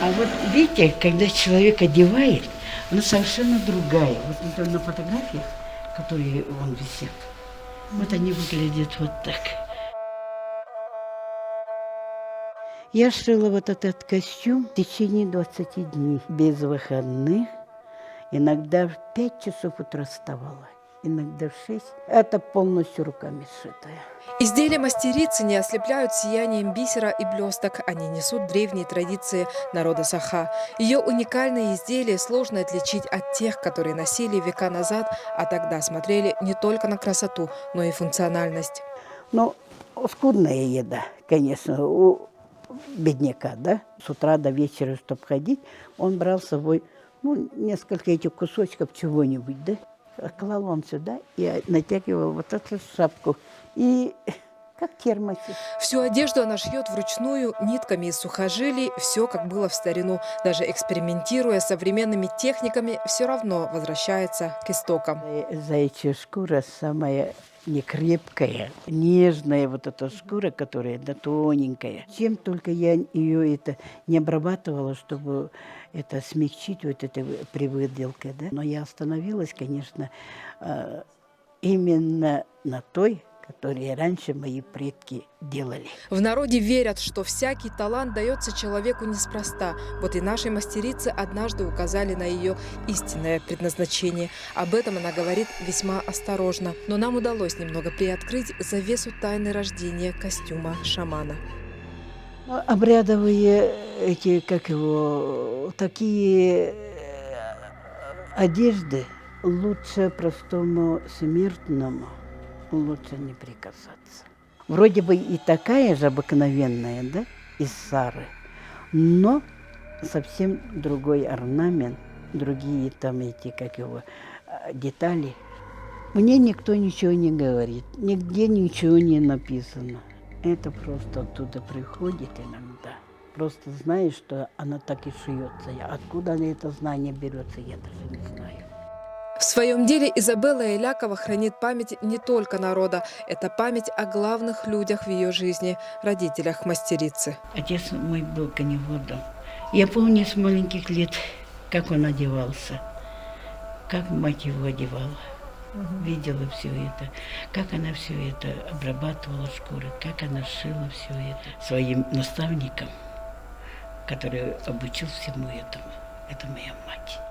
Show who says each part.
Speaker 1: А вот видите, когда человек одевает, она совершенно другая. Вот на фотографиях, которые вон висят, вот они выглядят вот так. Я шила вот этот костюм в течение 20 дней, без выходных. Иногда в 5 часов утра вставала, иногда в 6. Это полностью руками сшитая.
Speaker 2: Изделия мастерицы не ослепляют сиянием бисера и блесток. Они несут древние традиции народа Саха. Ее уникальные изделия сложно отличить от тех, которые носили века назад, а тогда смотрели не только на красоту, но и функциональность.
Speaker 1: Ну, скудная еда, конечно, у бедняка, да. С утра до вечера, чтобы ходить, он брал с собой, несколько этих кусочков чего-нибудь, да. Клал он сюда и натягивал вот эту шапку. И как термосы.
Speaker 2: Всю одежду она шьет вручную, нитками из сухожилий, все как было в старину. Даже экспериментируя с современными техниками, все равно возвращается к истокам.
Speaker 1: Заячья шкура самая некрепкая, нежная вот эта шкура, которая да, тоненькая. Чем только я ее это не обрабатывала, чтобы это смягчить, вот это при выделке, да. Но я остановилась, конечно, именно на той, которые раньше мои предки делали.
Speaker 2: В народе верят, что всякий талант дается человеку неспроста. Вот и нашей мастерице однажды указали на ее истинное предназначение. Об этом она говорит весьма осторожно. Но нам удалось немного приоткрыть завесу тайны рождения костюма шамана.
Speaker 1: Обрядовые эти, такие одежды лучше простому смертному лучше не прикасаться. Вроде бы и такая же обыкновенная, да, из сары, но совсем другой орнамент, другие там эти, детали. Мне никто ничего не говорит, нигде ничего не написано. Это просто оттуда приходит иногда. Просто знаешь, что она так и шьется. Откуда это знание берется, я даже не знаю.
Speaker 2: В своем деле Изабелла Элякова хранит память не только народа. Это память о главных людях в ее жизни, родителях мастерицы.
Speaker 1: Отец мой был коневодом. Я помню с маленьких лет, как он одевался, как мать его одевала. Видела все это, как она все это обрабатывала шкуры, как она шила все это. Своим наставником, который обучил всему этому, это моя мать.